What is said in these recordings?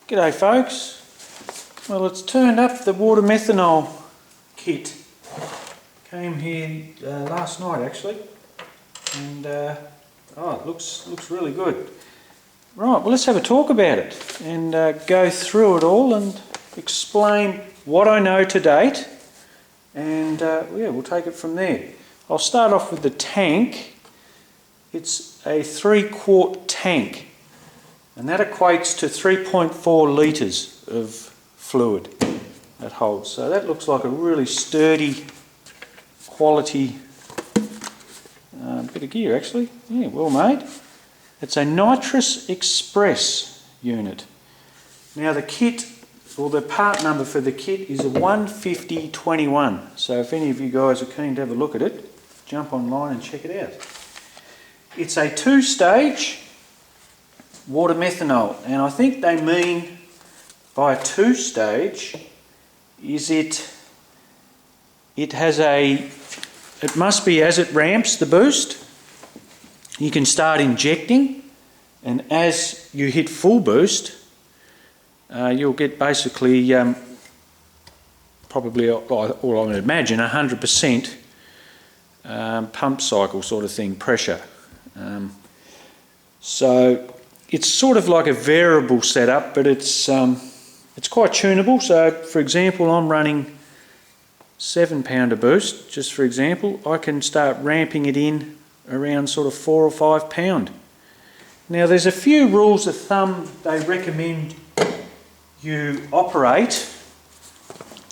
G'day folks. Well, it's turned up the water methanol kit. Came here last night actually, and oh, it looks really good. Right, well let's have a talk about it and go through it all and explain what I know to date, and yeah, we'll take it from there. I'll start off with the tank. It's a 3-quart tank, and that equates to 3.4 litres of fluid that holds. So that looks like a really sturdy, quality bit of gear actually. Yeah, well made. It's a nitrous express unit. Now the kit, or the part number for the kit, is a 15021. So if any of you guys are keen to have a look at it, jump online and check it out. It's a 2-stage water methanol, and I think they mean by a 2-stage is it must be as it ramps the boost, you can start injecting, and as you hit full boost you'll get basically probably, all I would imagine, 100% pump cycle sort of thing, pressure. So it's sort of like a variable setup, but it's quite tunable. So for example, I'm running 7-pounder boost, just for example. I can start ramping it in around sort of 4 or 5 pound. Now there's a few rules of thumb they recommend you operate.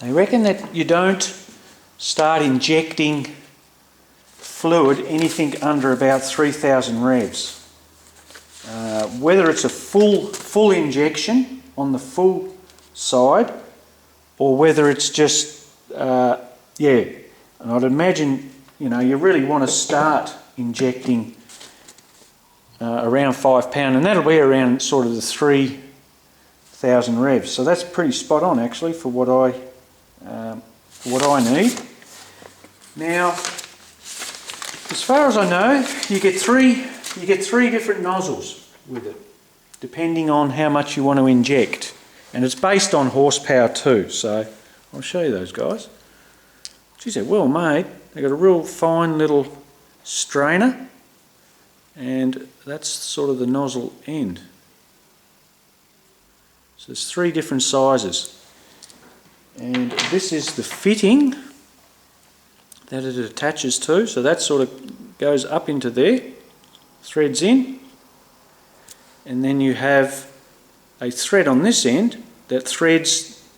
They reckon that you don't start injecting fluid anything under about 3000 revs. Whether it's a full injection on the full side, or whether it's just yeah, and I'd imagine, you know, you really want to start injecting around 5 pound, and that'll be around sort of the 3000 revs. So that's pretty spot on actually for what I need. Now, as far as I know, you get three different nozzles with it, depending on how much you want to inject, and it's based on horsepower too. So I'll show you those guys. Geez, they're well made. They've got a real fine little strainer, and that's sort of the nozzle end. So there's 3 different sizes, and this is the fitting that it attaches to. So that sort of goes up into there, threads in, and then you have a thread on this end that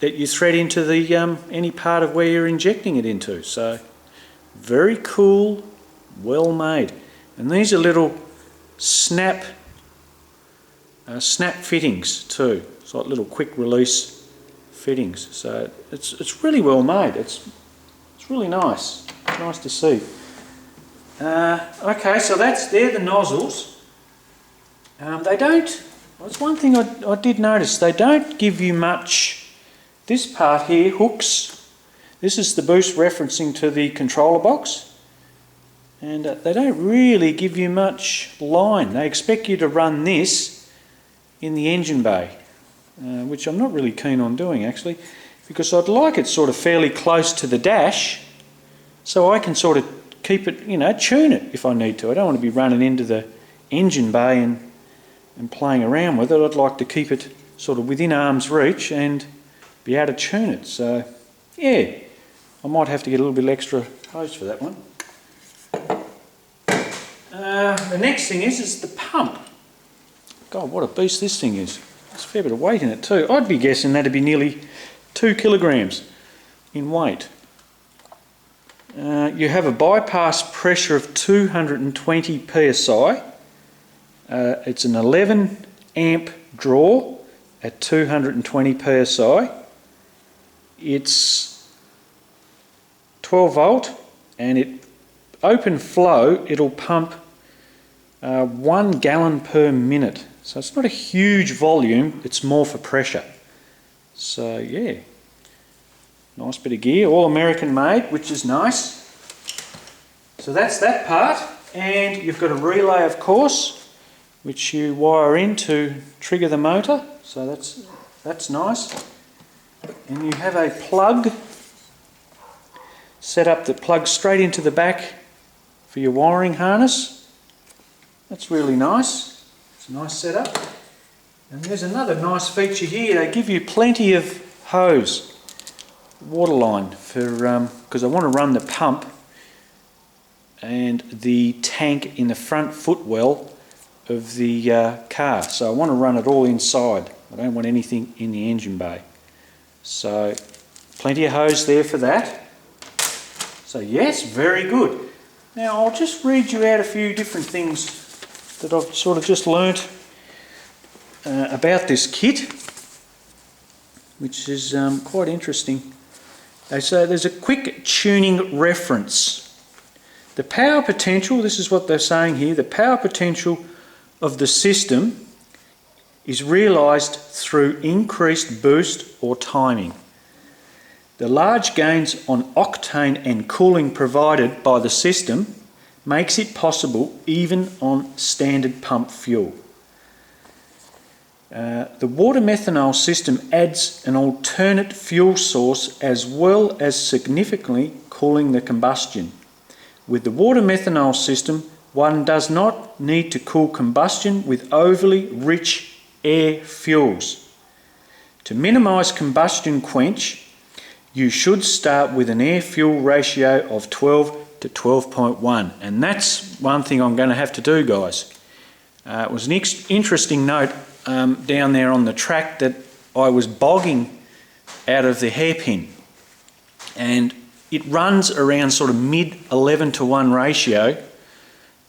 you thread into the any part of where you're injecting it into. So very cool, well made. And these are little snap fittings too. It's like little quick release fittings. So it's really well made. It's really nice. It's nice to see. Okay, so they're the nozzles. They don't. That's one thing I did notice. They don't give you much. This part here, hooks. This is the boost referencing to the controller box, and they don't really give you much line. They expect you to run this in the engine bay, which I'm not really keen on doing actually, because I'd like it sort of fairly close to the dash, so I can sort of keep it, you know, tune it if I need to. I don't want to be running into the engine bay and playing around with it. I'd like to keep it sort of within arm's reach and be able to tune it. So yeah, I might have to get a little bit extra hose for that one. The next thing is the pump. God, what a beast this thing is. There's a fair bit of weight in it too. I'd be guessing that'd be nearly 2 kilograms in weight. You have a bypass pressure of 220 psi. It's an 11 amp draw at 220 psi. It's 12 volt, and open flow, it'll pump 1 gallon per minute. So it's not a huge volume, it's more for pressure. So yeah, nice bit of gear, all American made, which is nice. So that's that part, and you've got a relay of course, which you wire in to trigger the motor. So that's That's nice. And you have a plug set up that plugs straight into the back for your wiring harness. That's really nice. It's a nice setup. And there's another nice feature here. They give you plenty of hose, water line, for because I want to run the pump and the tank in the front footwell of the car. So I want to run it all inside. I don't want anything in the engine bay. So plenty of hose there for that. So yes, very good. Now I'll just read you out a few different things that I've sort of just learnt about this kit, which is quite interesting. They say there's a quick tuning reference. The power potential, this is what they're saying here, the power potential of the system is realised through increased boost or timing. The large gains on octane and cooling provided by the system makes it possible even on standard pump fuel. The water methanol system adds an alternate fuel source as well as significantly cooling the combustion. With the water methanol system, one does not need to cool combustion with overly rich air fuels. To minimise combustion quench, you should start with an air-fuel ratio of 12 to 12.1, and that's one thing I'm going to have to do, guys. It was an interesting note down there on the track that I was bogging out of the hairpin, and it runs around sort of mid 11 to 1 ratio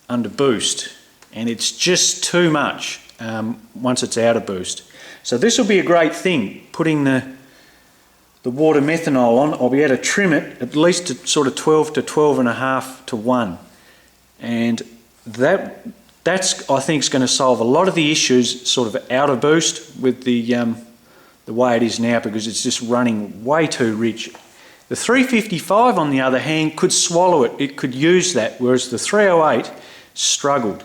under boost, and it's just too much once it's out of boost. So this will be a great thing, putting the water methanol on. I'll be able to trim it at least to sort of 12 to 12.5 to 1, and that's I think is going to solve a lot of the issues sort of out of boost with the way it is now, because it's just running way too rich. The 355 on the other hand could swallow it, it could use that, whereas the 308 struggled.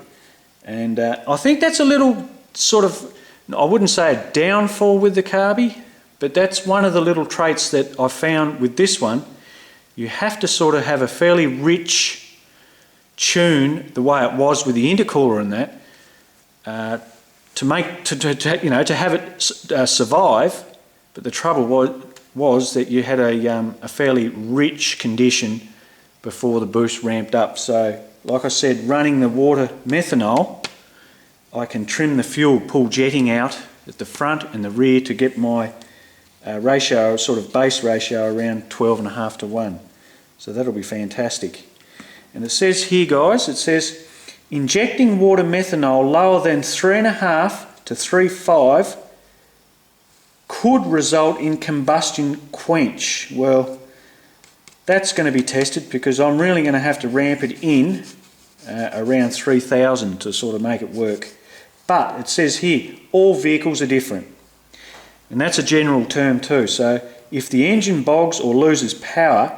And I think that's a little sort of, I wouldn't say a downfall with the carby, but that's one of the little traits that I found with this one. You have to sort of have a fairly rich tune, the way it was with the intercooler and that, to have it survive. But the trouble was that you had a fairly rich condition before the boost ramped up. So like I said, running the water methanol, I can trim the fuel pull jetting out at the front and the rear to get my ratio, sort of base ratio, around 12.5 to 1. So that'll be fantastic. And it says here, guys, it says injecting water methanol lower than 3.5 to 3.5 could result in combustion quench. Well, that's going to be tested, because I'm really going to have to ramp it in around 3,000 to sort of make it work. But it says here, all vehicles are different. And that's a general term too. So if the engine bogs or loses power,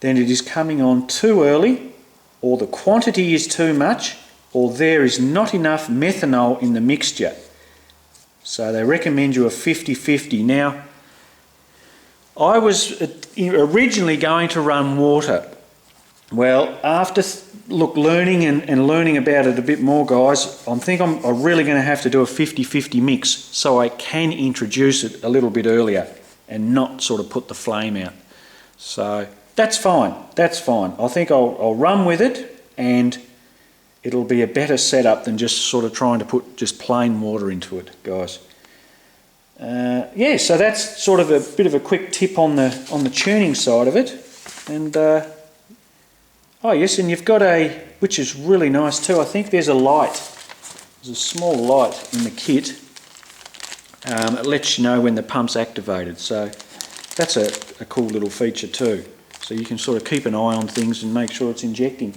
then it is coming on too early, or the quantity is too much, or there is not enough methanol in the mixture. So they recommend you a 50-50. Now, I was originally going to run water. Well, after learning and learning about it a bit more, guys, I think I'm really going to have to do a 50-50 mix so I can introduce it a little bit earlier and not sort of put the flame out. So that's fine, that's fine. I think I'll run with it, and it'll be a better setup than just sort of trying to put just plain water into it, guys. Yeah, so that's sort of a bit of a quick tip on the tuning side of it. And oh yes, and you've got which is really nice too, I think there's a light. There's a small light in the kit. It lets you know when the pump's activated, so that's a cool little feature too. So you can sort of keep an eye on things and make sure it's injecting.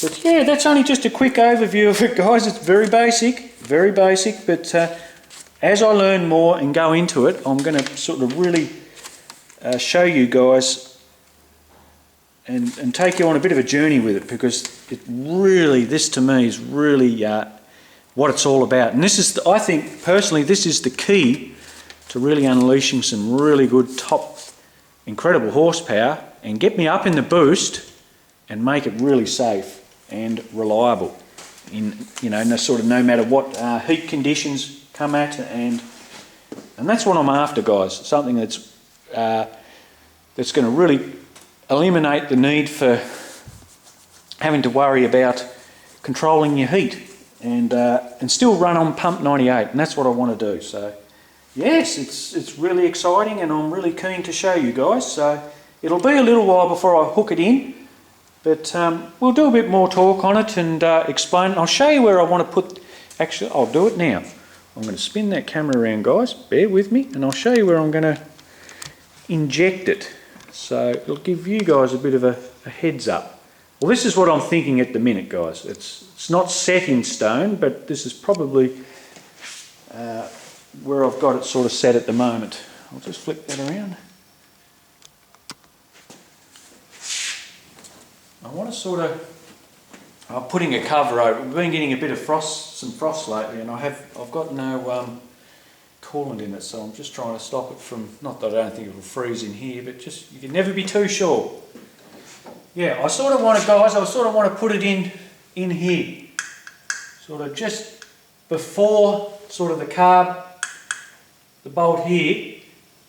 But yeah, that's only just a quick overview of it, guys. It's very basic, but as I learn more and go into it, I'm going to sort of really show you guys and take you on a bit of a journey with it, because this to me is really what it's all about. And this is, I think personally, this is the key to really unleashing some really good top incredible horsepower and get me up in the boost and make it really safe and reliable in, you know, no matter what heat conditions come at, and that's what I'm after, guys. Something that's going to really eliminate the need for having to worry about controlling your heat, and still run on pump 98, and that's what I want to do. So yes, it's really exciting, and I'm really keen to show you guys. So it'll be a little while before I hook it in, but we'll do a bit more talk on it and explain. I'll show you where I want to put, actually I'll do it now. I'm going to spin that camera around, guys, bear with me, and I'll show you where I'm going to inject it. So it'll give you guys a bit of a heads up. Well, this is what I'm thinking at the minute, guys. It's not set in stone, but this is probably where I've got it sort of set at the moment. I'll just flip that around. I want to sort of, I'm putting a cover over. We've been getting a bit of frost, some frost lately, and I've got no coolant in it, so I'm just trying to stop it from, not that I don't think it'll freeze in here, but just, you can never be too sure. Yeah, I sort of want to put it in here, sort of just before sort of the carb, the bolt here,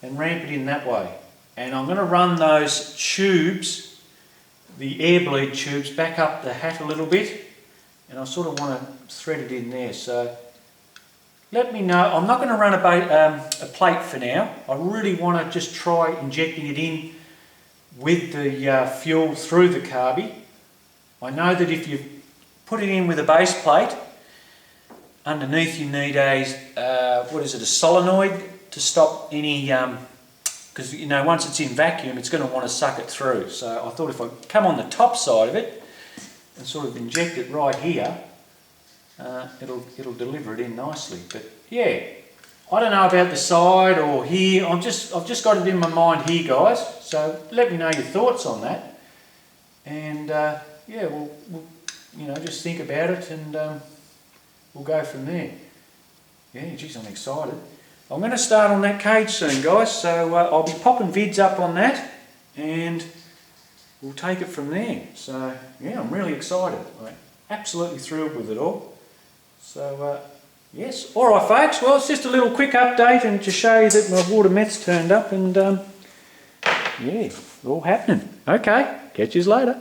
and ramp it in that way. And I'm going to run those tubes, the air bleed tubes, back up the hat a little bit, and I sort of want to thread it in there. So let me know. I'm not going to run a plate for now. I really want to just try injecting it in with the fuel through the carby. I know that if you put it in with a base plate, underneath you need a, what is it, a solenoid to stop any, because you know once it's in vacuum it's going to want to suck it through. So I thought if I come on the top side of it and sort of inject it right here, it'll deliver it in nicely. But yeah, I don't know about the side or here. I've just got it in my mind here, guys. So let me know your thoughts on that. And yeah, we'll you know, just think about it, and we'll go from there. Yeah, geez, I'm excited. I'm going to start on that cage soon, guys. So I'll be popping vids up on that, and we'll take it from there. So yeah, I'm really excited. I'm absolutely thrilled with it all. So yes, all right, folks. Well, it's just a little quick update and to show you that my water meth's turned up, and yeah, it's all happening. Okay, catch you later.